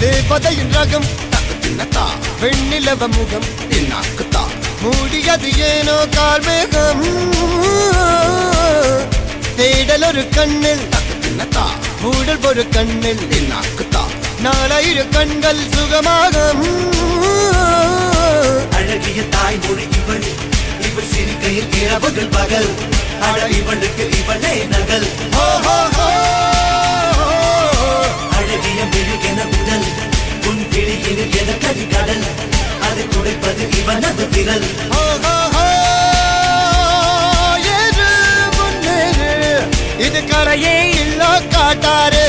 தேவதையின் ரகம் வெண்ணிலவ முகம் மூடியது ஏனோ கார்மேகம் தேடல் ஒரு கண்ணில் மூடல் ஒரு கண்ணில் நாலாயிர கண்கள் சுகமாக அழகிய தாய்மொழி இவள் இவள் சிரிக்கையில் இரவுகள் பகல் அழ இவளுக்கு இவளே நகல் அழகிய மெழுகென உடல் உன் விழியில் என கரிகடல் அதை துடைப்பது இவனது விரல் இது கரையே இல்ல காட்டாரு